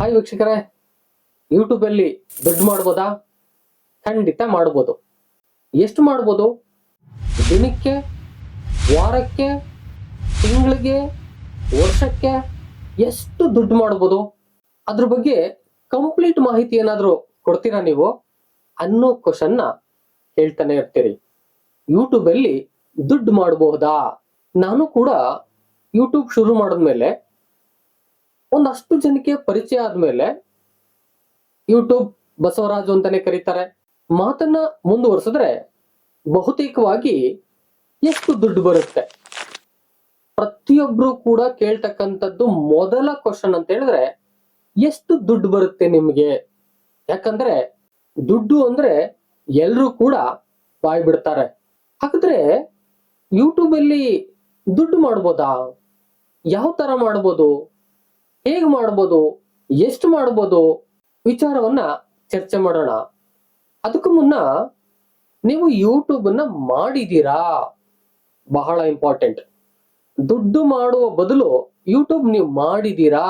Hi ವೀಕ್ಷಕರೇ, YouTube ಅಲ್ಲಿ ದುಡ್ಡು ಮಾಡ್ಬೋದಾ? ಖಂಡಿತ ಮಾಡ್ಬೋದು. ಎಷ್ಟು ಮಾಡ್ಬೋದು? ದಿನಕ್ಕೆ, ವಾರಕ್ಕೆ, ತಿಂಗಳಿಗೆ, ವರ್ಷಕ್ಕೆ ಎಷ್ಟು ದುಡ್ಡು ಮಾಡ್ಬೋದು? ಅದ್ರ ಬಗ್ಗೆ ಕಂಪ್ಲೀಟ್ ಮಾಹಿತಿ ಏನಾದ್ರು ಕೊಡ್ತೀರಾ ನೀವು ಅನ್ನೋ ಕ್ವಶನ್ನ ಹೇಳ್ತಾನೆ ಇರ್ತೀರಿ. ಯೂಟ್ಯೂಬ್ ಅಲ್ಲಿ ದುಡ್ಡು ಮಾಡಬಹುದಾ? ನಾನು ಕೂಡ ಯೂಟ್ಯೂಬ್ ಶುರು ಮಾಡಿದ್ಮೇಲೆ ಒಂದಷ್ಟು ಜನಕ್ಕೆ ಪರಿಚಯ ಆದ್ಮೇಲೆ ಯೂಟ್ಯೂಬ್ ಬಸವರಾಜು ಅಂತಾನೆ ಕರೀತಾರೆ. ಮಾತನ್ನ ಮುಂದುವರಿಸಿದ್ರೆ ಬಹುತೇಕವಾಗಿ ಎಷ್ಟು ದುಡ್ಡು ಬರುತ್ತೆ? ಪ್ರತಿಯೊಬ್ರು ಕೂಡ ಕೇಳ್ತಕ್ಕಂಥದ್ದು ಮೊದಲ ಕ್ವಶನ್ ಅಂತ ಹೇಳಿದ್ರೆ ಎಷ್ಟು ದುಡ್ಡು ಬರುತ್ತೆ ನಿಮ್ಗೆ? ಯಾಕಂದ್ರೆ ದುಡ್ಡು ಅಂದ್ರೆ ಎಲ್ರು ಕೂಡ ಬಾಯ್ ಬಿಡ್ತಾರೆ. ಹಾಗಾದ್ರೆ ಯೂಟ್ಯೂಬ್ ಅಲ್ಲಿ ದುಡ್ಡು ಮಾಡ್ಬೋದಾ? ಯಾವ ತರ ಮಾಡ್ಬೋದು? ಹೇಗ್ ಮಾಡ್ಬೋದು? ಎಷ್ಟು ಮಾಡ್ಬೋದು? ವಿಚಾರವನ್ನ ಚರ್ಚೆ ಮಾಡೋಣ. ಅದಕ್ಕೂ ಮುನ್ನ ನೀವು ಯೂಟ್ಯೂಬ್ ಅನ್ನ ಮಾಡಿದೀರಾ? ಬಹಳ ಇಂಪಾರ್ಟೆಂಟ್. ದುಡ್ಡು ಮಾಡುವ ಬದಲು ಯೂಟ್ಯೂಬ್ ನೀವು ಮಾಡಿದೀರಾ?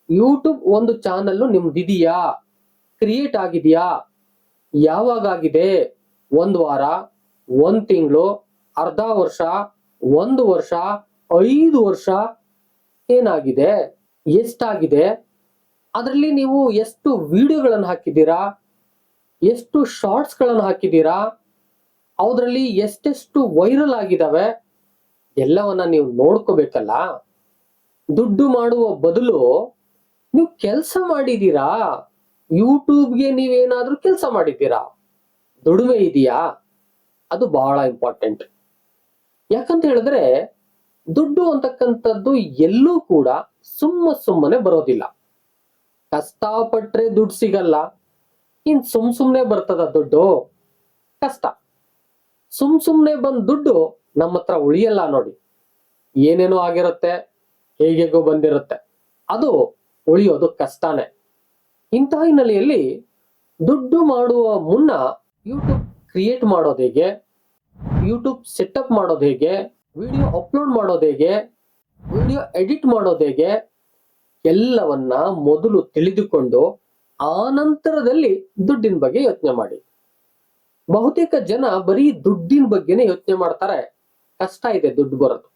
ಯೂಟ್ಯೂಬ್ ಒಂದು ಚಾನಲ್ ನಿಮ್ದಿದೆಯಾ? ಕ್ರಿಯೇಟ್ ಆಗಿದೆಯಾ? ಯಾವಾಗ ಆಗಿದೆ? 1 ವಾರ, 1 ತಿಂಗಳು, ಅರ್ಧ ವರ್ಷ, 1 ವರ್ಷ, 5 ವರ್ಷ ಏನಾಗಿದೆ? ಎಷ್ಟಾಗಿದೆ? ಅದರಲ್ಲಿ ನೀವು ಎಷ್ಟು ವಿಡಿಯೋಗಳನ್ನು ಹಾಕಿದ್ದೀರಾ? ಎಷ್ಟು ಶಾರ್ಟ್ಸ್ ಗಳನ್ನು ಹಾಕಿದ್ದೀರಾ? ಅದರಲ್ಲಿ ಎಷ್ಟೆಷ್ಟು ವೈರಲ್ ಆಗಿದಾವೆ? ಎಲ್ಲವನ್ನ ನೀವು ನೋಡ್ಕೋಬೇಕಲ್ಲ. ದುಡ್ಡು ಮಾಡುವ ಬದಲು ನೀವು ಕೆಲಸ ಮಾಡಿದೀರಾ? ಯೂಟ್ಯೂಬ್ಗೆ ನೀವೇನಾದ್ರೂ ಕೆಲಸ ಮಾಡಿದ್ದೀರಾ? ದುಡಿಮೆ ಇದೆಯಾ? ಅದು ಬಹಳ ಇಂಪಾರ್ಟೆಂಟ್. ಯಾಕಂತ ಹೇಳಿದ್ರೆ ದುಡ್ಡು ಅಂತಕ್ಕಂಥದ್ದು ಎಲ್ಲೂ ಕೂಡ ಸುಮ್ಮನೆ ಬರೋದಿಲ್ಲ. ಕಷ್ಟಪಟ್ರೆ ದುಡ್ಡು ಸಿಗಲ್ಲ. ಇನ್ ಸುಮ್ನೆ ಬರ್ತದ ದುಡ್ಡು? ಕಷ್ಟ. ಸುಮ್ನೆ ಬಂದ್ ದುಡ್ಡು ನಮ್ಮ ಹತ್ರ ಉಳಿಯಲ್ಲ ನೋಡಿ. ಏನೇನೋ ಆಗಿರುತ್ತೆ, ಹೇಗೆಗೋ ಬಂದಿರುತ್ತೆ, ಅದು ಉಳಿಯೋದು ಕಷ್ಟನೇ. ಇಂತಹ ಹಿನ್ನೆಲೆಯಲ್ಲಿ ದುಡ್ಡು ಮಾಡುವ ಮುನ್ನ ಯೂಟ್ಯೂಬ್ ಕ್ರಿಯೇಟ್ ಮಾಡೋದು ಹೇಗೆ, ಯೂಟ್ಯೂಬ್ ಸೆಟಪ್ ಮಾಡೋದು ಹೇಗೆ, ವಿಡಿಯೋ ಅಪ್ಲೋಡ್ ಮಾಡೋದು ಹೇಗೆ, ವಿಡಿಯೋ ಎಡಿಟ್ ಮಾಡೋದು ಹೇಗೆ, ಎಲ್ಲವನ್ನ ಮೊದಲು ತಿಳಿದುಕೊಂಡು ಆ ನಂತರದಲ್ಲಿ ದುಡ್ಡಿನ ಬಗ್ಗೆ ಯೋಚನೆ ಮಾಡಿ. ಬಹುತೇಕ ಜನ ಬರೀ ದುಡ್ಡಿನ ಬಗ್ಗೆನೇ ಯೋಚನೆ ಮಾಡ್ತಾರೆ. ಕಷ್ಟ ಇದೆ ದುಡ್ಡು ಬರೋದು.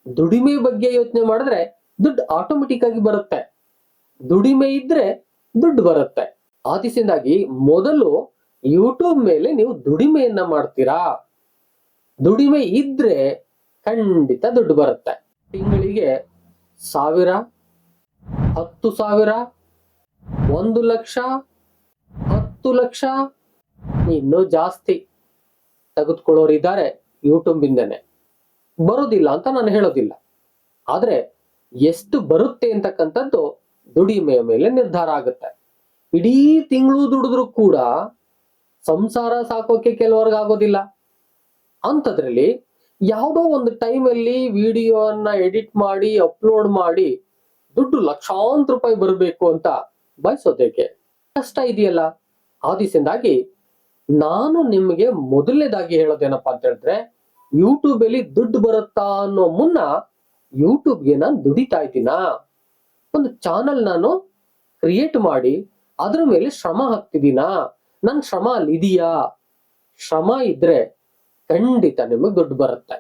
ದುಡಿಮೆ ಬಗ್ಗೆ ಯೋಚನೆ ಮಾಡಿದ್ರೆ ದುಡ್ಡು ಆಟೋಮೆಟಿಕ್ ಆಗಿ ಬರುತ್ತೆ. ದುಡಿಮೆ ಇದ್ರೆ ದುಡ್ಡು ಬರುತ್ತೆ. ಆದಿಸಿಂದಾಗಿ ಮೊದಲು ಯೂಟ್ಯೂಬ್ ಮೇಲೆ ನೀವು ದುಡಿಮೆಯನ್ನ ಮಾಡ್ತೀರಾ? ದುಡಿಮೆ ಇದ್ರೆ ಖಂಡಿತ ದುಡ್ಡು ಬರುತ್ತೆ. ತಿಂಗಳಿಗೆ 1000, 10,000, 1 ಲಕ್ಷ, 10 ಲಕ್ಷ, ಇನ್ನೂ ಜಾಸ್ತಿ ತೆಗೆದುಕೊಳ್ಳೋರು ಇದ್ದಾರೆ ಯೂಟ್ಯೂಬ್ ಇಂದನೆ. ಬರೋದಿಲ್ಲ ಅಂತ ನಾನು ಹೇಳೋದಿಲ್ಲ. ಆದ್ರೆ ಎಷ್ಟು ಬರುತ್ತೆ ಅಂತಕ್ಕಂಥದ್ದು ದುಡಿಮೆಯ ಮೇಲೆ ನಿರ್ಧಾರ ಆಗುತ್ತೆ. ಇಡೀ ತಿಂಗಳು ದುಡಿದ್ರು ಕೂಡ ಸಂಸಾರ ಸಾಕೋಕೆ ಕೆಲವರ್ಗ ಆಗೋದಿಲ್ಲ. ಅಂಥದ್ರಲ್ಲಿ ಯಾವುದೋ ಒಂದು ಟೈಮಲ್ಲಿ ವಿಡಿಯೋನ ಎಡಿಟ್ ಮಾಡಿ ಅಪ್ಲೋಡ್ ಮಾಡಿ ದುಡ್ಡು ಲಕ್ಷಾಂತರ ರೂಪಾಯಿ ಬರಬೇಕು ಅಂತ ಬಯಸೋದೇಕೆ? ಕಷ್ಟ ಇದೆಯಲ್ಲ. ಆದಿಸಿಂದಾಗಿ ನಾನು ನಿಮಗೆ ಮೊದಲನೇದಾಗಿ ಹೇಳೋದೇನಪ್ಪಾ ಅಂತ ಹೇಳಿದ್ರೆ, ಯೂಟ್ಯೂಬ್ ಅಲ್ಲಿ ದುಡ್ಡು ಬರುತ್ತಾ ಅನ್ನೋ ಮುನ್ನ ಯೂಟ್ಯೂಬ್ಗೆ ನಾನು ದುಡಿತಾ ಇದ್ದೀನಾ? ಒಂದು ಚಾನಲ್ ನಾನು ಕ್ರಿಯೇಟ್ ಮಾಡಿ ಅದ್ರ ಮೇಲೆ ಶ್ರಮ ಹಾಕ್ತಿದ್ದೀನಾ? ನನ್ ಶ್ರಮ ಅಲ್ಲಿ ಇದೆಯಾ? ಶ್ರಮ ಇದ್ರೆ ಖಂಡಿತ ನಿಮಗೆ ದುಡ್ಡು ಬರುತ್ತೆ.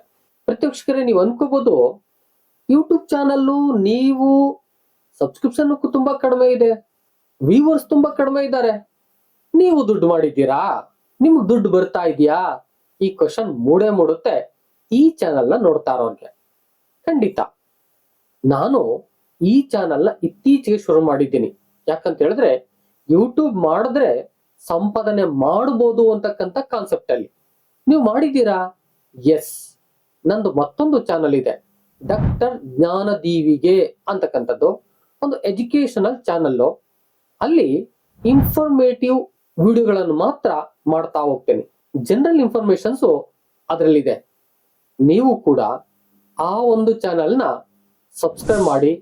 ಪ್ರತ್ಯಕ್ಷಕರೇ, ನೀವು ಅನ್ಕೋಬಹುದು ಯೂಟ್ಯೂಬ್ ಚಾನಲ್ ನೀವು ಸಬ್ಸ್ಕ್ರಿಪ್ಷನ್ ತುಂಬಾ ಕಡಿಮೆ ಇದೆ, ವ್ಯೂವರ್ಸ್ ತುಂಬಾ ಕಡಿಮೆ ಇದ್ದಾರೆ, ನೀವು ದುಡ್ಡು ಮಾಡಿದ್ದೀರಾ? ನಿಮ್ಗೆ ದುಡ್ಡು ಬರ್ತಾ ಇದೆಯಾ? ಈ ಕ್ವಶನ್ ಮೂಡುತ್ತೆ ಈ ಚಾನಲ್ ನ ನೋಡ್ತಾ ಇರೋರ್ಗೆ. ಖಂಡಿತ ನಾನು ಈ ಚಾನಲ್ ನ ಇತ್ತೀಚೆಗೆ ಶುರು ಮಾಡಿದ್ದೀನಿ. ಯಾಕಂತ ಹೇಳಿದ್ರೆ ಯೂಟ್ಯೂಬ್ ಮಾಡಿದ್ರೆ ಸಂಪಾದನೆ ಮಾಡಬಹುದು ಅಂತಕ್ಕಂಥ ಕಾನ್ಸೆಪ್ಟ್ ಅಲ್ಲಿ. ನೀವು ಮಾಡಿದ್ದೀರಾ? ಎಸ್. ನಂದು ಮತ್ತೊಂದು ಚಾನಲ್ ಇದೆ, ಡಾಕ್ಟರ್ ಜ್ಞಾನದೀವಿಗೆ ಅಂತಕ್ಕಂಥದ್ದು, ಒಂದು ಎಜುಕೇಶನಲ್ ಚಾನಲ್. ಅಲ್ಲಿ ಇನ್ಫಾರ್ಮೇಟಿವ್ ವಿಡಿಯೋಗಳನ್ನು ಮಾತ್ರ ಮಾಡ್ತಾ ಹೋಗ್ತೇನೆ. ಜನರಲ್ ಇನ್ಫಾರ್ಮೇಶನ್ಸ್ ಅದರಲ್ಲಿದೆ. ನೀವು ಕೂಡ ಆ ಒಂದು ಚಾನಲ್ ನ ಸಬ್ಸ್ಕ್ರೈಬ್ ಮಾಡಿ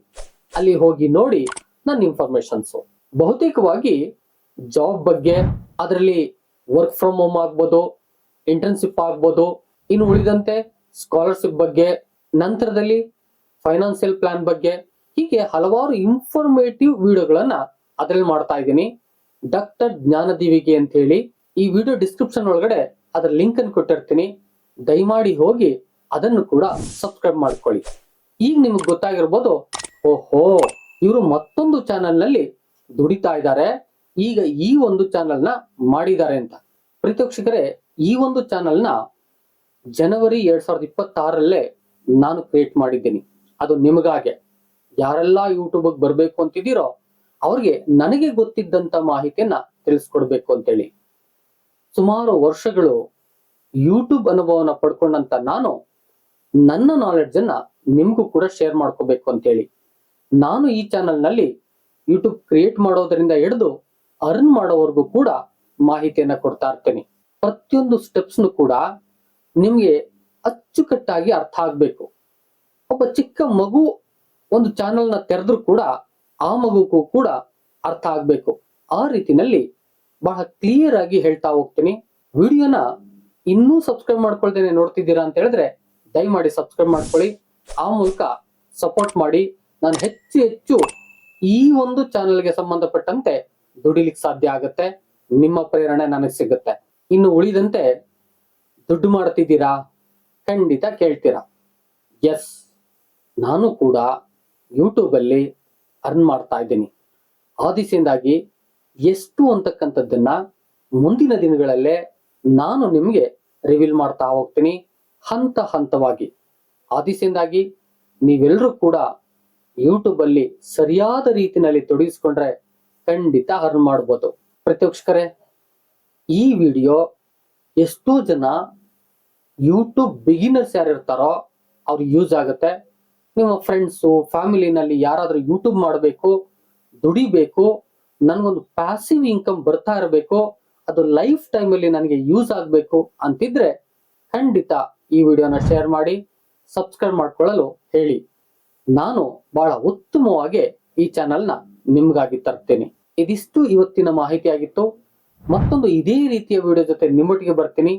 ಅಲ್ಲಿ ಹೋಗಿ ನೋಡಿ ನನ್ನ ಇನ್ಫಾರ್ಮೇಶನ್ಸ್. ಬಹುತೇಕವಾಗಿ ಜಾಬ್ ಬಗ್ಗೆ, ಅದರಲ್ಲಿ ವರ್ಕ್ ಫ್ರಮ್ ಹೋಮ್ ಆಗ್ಬೋದು, ಇಂಟರ್ನ್ಶಿಪ್ ಆಗ್ಬೋದು, ಇನ್ನು ಉಳಿದಂತೆ ಸ್ಕಾಲರ್ಶಿಪ್ ಬಗ್ಗೆ, ನಂತರದಲ್ಲಿ ಫೈನಾನ್ಸಿಯಲ್ ಪ್ಲಾನ್ ಬಗ್ಗೆ, ಹೀಗೆ ಹಲವಾರು ಇನ್ಫಾರ್ಮೇಟಿವ್ ವಿಡಿಯೋಗಳನ್ನ ಅದ್ರಲ್ಲಿ ಮಾಡ್ತಾ ಇದ್ದೀನಿ. ಡಾಕ್ಟರ್ ಜ್ಞಾನದೀವಿಗೆ ಅಂತ ಹೇಳಿ ಈ ವಿಡಿಯೋ ಡಿಸ್ಕ್ರಿಪ್ಷನ್ ಒಳಗಡೆ ಅದರ ಲಿಂಕ್ ಅನ್ನು ಕೊಟ್ಟಿರ್ತೀನಿ. ದಯಮಾಡಿ ಹೋಗಿ ಅದನ್ನು ಕೂಡ ಸಬ್ಸ್ಕ್ರೈಬ್ ಮಾಡ್ಕೊಳ್ಳಿ. ಈಗ ನಿಮ್ಗೆ ಗೊತ್ತಾಗಿರ್ಬೋದು, ಓಹೋ ಇವರು ಮತ್ತೊಂದು ಚಾನೆಲ್ ನಲ್ಲಿ ದುಡಿತಾ ಇದ್ದಾರೆ, ಈಗ ಈ ಒಂದು ಚಾನೆಲ್ ನ ಮಾಡಿದ್ದಾರೆ ಅಂತ. ಪ್ರೀತೋಕ್ಷಕರೇ, ಈ ಒಂದು ಚಾನೆಲ್ ನ ಜನವರಿ 2026ರಲ್ಲೇ ನಾನು ಕ್ರಿಯೇಟ್ ಮಾಡಿದ್ದೀನಿ. ಅದು ನಿಮಗಾಗೆ, ಯಾರೆಲ್ಲ ಯೂಟ್ಯೂಬ್ ಬರ್ಬೇಕು ಅಂತಿದ್ದೀರೋ ಅವ್ರಿಗೆ ನನಗೆ ಗೊತ್ತಿದ್ದಂತ ಮಾಹಿತಿಯನ್ನ ತಿಳಿಸ್ಕೊಡ್ಬೇಕು ಅಂತೇಳಿ. ಸುಮಾರು ವರ್ಷಗಳು ಯೂಟ್ಯೂಬ್ ಅನುಭವನ ಪಡ್ಕೊಂಡಂತ ನಾನು ನನ್ನ ನಾಲೆಡ್ಜ್ ಅನ್ನ ನಿಮ್ಗೂ ಕೂಡ ಶೇರ್ ಮಾಡ್ಕೋಬೇಕು ಅಂತೇಳಿ ನಾನು ಈ ಚಾನೆಲ್ ನಲ್ಲಿ ಯೂಟ್ಯೂಬ್ ಕ್ರಿಯೇಟ್ ಮಾಡೋದ್ರಿಂದ ಹಿಡಿದು ಅರ್ನ್ ಮಾಡೋವರೆಗೂ ಕೂಡ ಮಾಹಿತಿಯನ್ನ ಕೊಡ್ತಾ ಇರ್ತೇನೆ. ಪ್ರತಿಯೊಂದು ಸ್ಟೆಪ್ಸ್ನು ಕೂಡ ನಿಮ್ಗೆ ಅಚ್ಚುಕಟ್ಟಾಗಿ ಅರ್ಥ ಆಗ್ಬೇಕು. ಒಬ್ಬ ಚಿಕ್ಕ ಮಗು ಒಂದು ಚಾನೆಲ್ ನ ತೆರೆದ್ರು ಕೂಡ ಆ ಮಗುಗೂ ಕೂಡ ಅರ್ಥ ಆಗ್ಬೇಕು. ಆ ರೀತಿನಲ್ಲಿ ಬಹಳ ಕ್ಲಿಯರ್ ಆಗಿ ಹೇಳ್ತಾ ಹೋಗ್ತೀನಿ. ವಿಡಿಯೋನ ಇನ್ನೂ ಸಬ್ಸ್ಕ್ರೈಬ್ ಮಾಡ್ಕೊಳ್ತೇನೆ ನೋಡ್ತಿದ್ದೀರಾ ಅಂತ ಹೇಳಿದ್ರೆ ದಯಮಾಡಿ ಸಬ್ಸ್ಕ್ರೈಬ್ ಮಾಡ್ಕೊಳ್ಳಿ. ಆ ಮೂಲಕ ಸಪೋರ್ಟ್ ಮಾಡಿ. ನಾನು ಹೆಚ್ಚು ಹೆಚ್ಚು ಈ ಒಂದು ಚಾನೆಲ್ಗೆ ಸಂಬಂಧಪಟ್ಟಂತೆ ದುಡಿಲಿಕ್ಕೆ ಸಾಧ್ಯ ಆಗುತ್ತೆ. ನಿಮ್ಮ ಪ್ರೇರಣೆ ನನಗೆ ಸಿಗುತ್ತೆ. ಇನ್ನು ಉಳಿದಂತೆ ದುಡ್ಡು ಮಾಡ್ತಿದ್ದೀರಾ ಖಂಡಿತ ಕೇಳ್ತೀರಾ. ಎಸ್, ನಾನು ಕೂಡ ಯೂಟ್ಯೂಬ್ ಅಲ್ಲಿ ಅರ್ನ್ ಮಾಡ್ತಾ ಇದ್ದೀನಿ. ಆ ದಿಸೆಯಿಂದಾಗಿ ಎಷ್ಟು ಅಂತಕ್ಕಂಥದ್ದನ್ನ ಮುಂದಿನ ದಿನಗಳಲ್ಲೇ ನಾನು ನಿಮ್ಗೆ ರಿವೀಲ್ ಮಾಡ್ತಾ ಹೋಗ್ತೀನಿ ಹಂತ ಹಂತವಾಗಿ. ಆ ದಿಸೆಯಿಂದಾಗಿ ನೀವೆಲ್ಲರೂ ಕೂಡ ಯೂಟ್ಯೂಬ್ ಅಲ್ಲಿ ಸರಿಯಾದ ರೀತಿನಲ್ಲಿ ತೊಡಗಿಸ್ಕೊಂಡ್ರೆ ಖಂಡಿತ ಅರ್ನ್ ಮಾಡ್ಬೋದು. ಪ್ರತಿವೀಕ್ಷಕರೇ, ಈ ವಿಡಿಯೋ ಎಷ್ಟೋ ಜನ ಯೂಟ್ಯೂಬ್ ಬಿಗಿನರ್ಸ್ ಯಾರು ಇರ್ತಾರೋ ಅವ್ರಿಗೆ ಯೂಸ್ ಆಗುತ್ತೆ. ನಿಮ್ಮ ಫ್ರೆಂಡ್ಸು ಫ್ಯಾಮಿಲಿನಲ್ಲಿ ಯಾರಾದ್ರೂ ಯೂಟ್ಯೂಬ್ ಮಾಡಬೇಕು, ದುಡಿಬೇಕು, ನನ್ಗೊಂದು ಪ್ಯಾಸಿವ್ ಇನ್ಕಮ್ ಬರ್ತಾ ಇರಬೇಕು, ಅದು ಲೈಫ್ ಟೈಮ್ ಅಲ್ಲಿ ನನಗೆ ಯೂಸ್ ಆಗ್ಬೇಕು ಅಂತಿದ್ರೆ ಖಂಡಿತ ಈ ವಿಡಿಯೋನ ಶೇರ್ ಮಾಡಿ ಸಬ್ಸ್ಕ್ರೈಬ್ ಮಾಡ್ಕೊಳ್ಳಲು ಹೇಳಿ. ನಾನು ಬಹಳ ಉತ್ತಮವಾಗಿ ಈ ಚಾನೆಲ್ನ ನಿಮ್ಗಾಗಿ ತರ್ತೇನೆ. ಇದಿಷ್ಟು ಇವತ್ತಿನ ಮಾಹಿತಿ ಆಗಿತ್ತು. ಮತ್ತೊಂದು ಇದೇ ರೀತಿಯ ವಿಡಿಯೋ ಜೊತೆ ನಿಮ್ಮೊಟ್ಟಿಗೆ ಬರ್ತೀನಿ.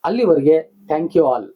ಅಲ್ಲಿವರೆಗೆ ಥ್ಯಾಂಕ್ ಯು ಆಲ್.